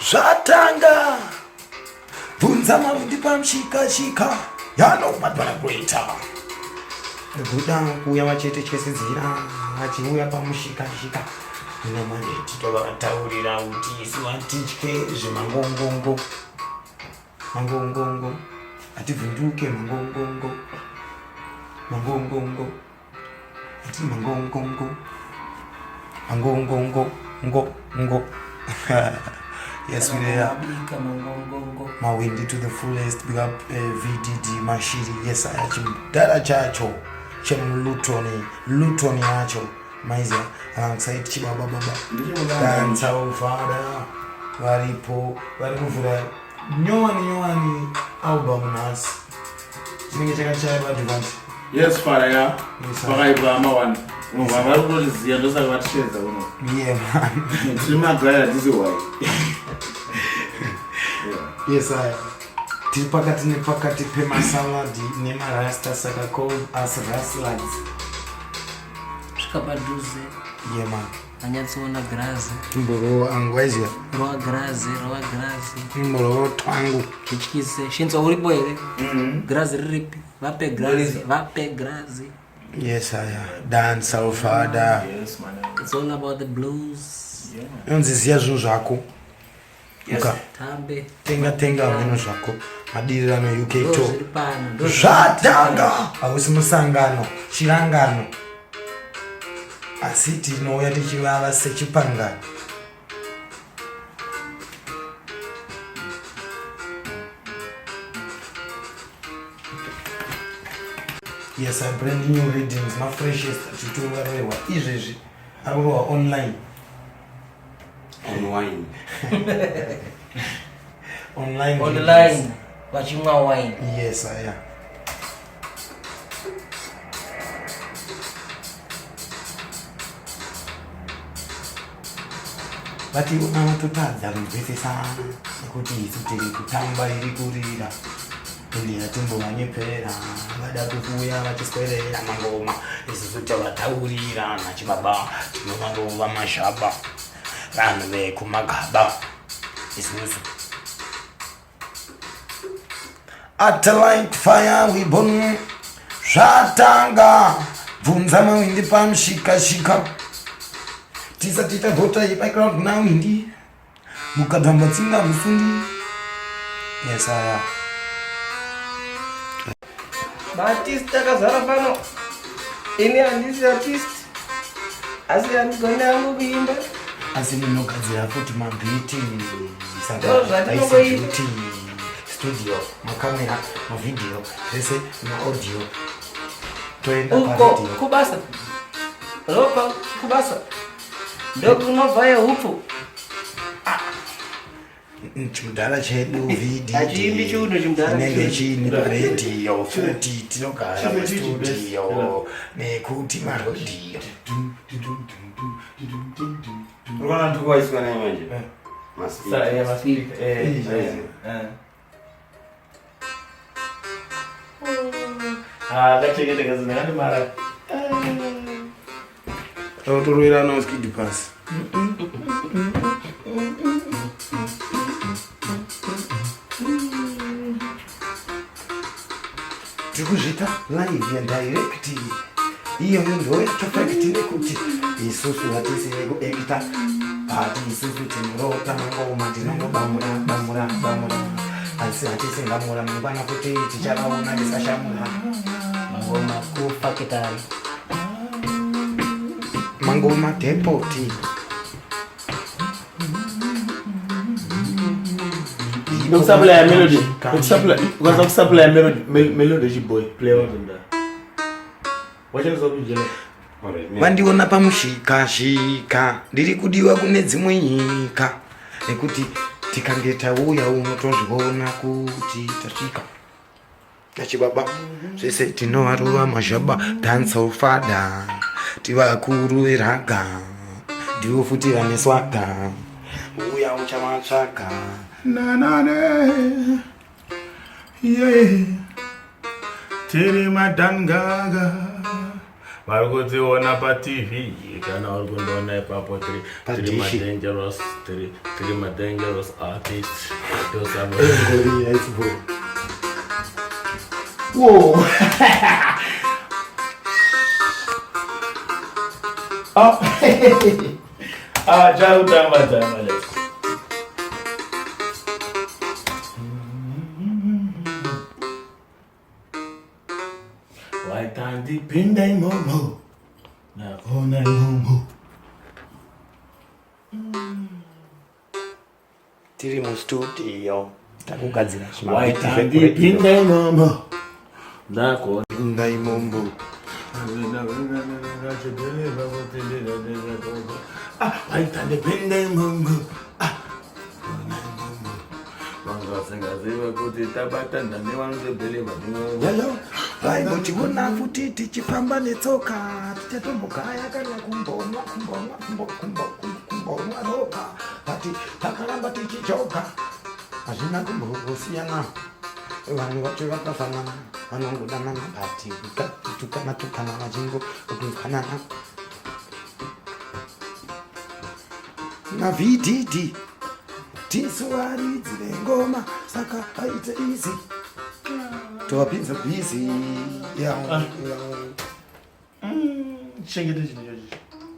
Shatanga Bunza mawindi pamshika Yano madwana greater Buda kuya machete chesizira Achiuya pamushika Nina maneti toba taurira uti Siwantichke jimangongongo Mangongongo Ati vunduke mangongongo Mangongongo Ati mangongongo Mangongongo Ngo Yes, we are. Mawindi to the fullest. Big up VDD Mashiri. Yes, I actually. Dada chacho. Chem Lutoni acho. Maiza. Alongside Chiba Baba. Dance our father. Waripo fura. Nyowani album nas. Singe chaka chaba advance. Yes, father. Yeah. Father, I'm one. No, I'm not going to see. I don't know what she is. Yeah, man. She's not glad this is why. Yes, I. Tipakati pema saladi nema rasta saka called as rasslads. Shkapaduze. Yeah, man. Anyatsona graze. Mboro angwezia. Roa graze. Mboro twangu. Kichikise. Shinzo uripo ere. Graze ripi. Vape graze. Yes, I am. Dance our father. Yes, man. It's all about the blues. Yeah. Unzizia zako. Yes. Tambe. Tenga meno zako. Madira no UK to. Shatanga. Awusimusangano. Chirangano. Asiti no yati chiwala sechipanga. Yes, I bring new readings, my freshest tutorial. Easy. I go online. Online. Online. Watching my wine. Yes, I am. But you are not to touch them with his hand. Kuti itutiri kutamba iri kurira. Ili yatumbo wanyepera. Bada kufuya vachispelera mangoma. Isusuta wataurira na chibaba. Chimangova mashaba. Vanhu vekumagaba. Isusu. At the light fire we burn. Shatanga. Vunza mawindi pamshika. Tita bota ye background now indi. Mukadamba tsinga mufundi. Yes, I am. Artista kazara pano. Ini andisi artist. Asi andigone yangu kuimba. Asi ninogadzira futi mabhiti Zvati studio, makamera, mavideo, zvese maaudio. Toenda uko pavideo. kubasa. Ropa kubasa. Ndokunobva hupo. Chimudala chedu VDD. Achimbi chudo chimudala. Nenge chini radio futi tinogara mustudio nekuti marodio. Rwana tukuwaiswa na manje. Maspiri. Gachegete kazina kandi mara. Tautorera no skid pass. Tikuzvita live and direct. Iyo ndo yatofakiti nekuti isusu hatisi ekuedita. Pati isusu tinirota ngoma tinongobamura. Asi hatisi ngamura mubana kuti ticharaona disashamura. Ngoma kupakitari. Mangoma depoti. Supply melody. Supply melody boy. Play on that. What else have you done? Vandiona pamushika ndiri kudiwa kune dzimwe nyika nekuti tikange tauya unotozviona kuti tasvika tachibaba zvese tinovarova mazhaba dancehall fada tivakuru veraga ndivo futi vane swaga uya uchavatsvaga nanane yeah tiri madangaga varikutiona paTV kana vari kundiona ipapo tiri madangerous artists Whoa. Chakutamba waitandipinda imomo nakona imomo Tiri mu studio takugadzira waitandipinda imomo nakona imomo waitandipinda imomo vangasingaziva kuti tabatana nevanozobheliva yalo vaingoti vona futi tichifamba netsoka tichatombogaya kana kumbonwa ropa ati takaramba tichijoga hazvina kumbosiyana vanhu vacho vakafanana vanongodanana bati tukana vachingo kutukanana navdd tisuwaridzi vengoma saka aite izi tovapinza bhizi chengete chinhu ichochi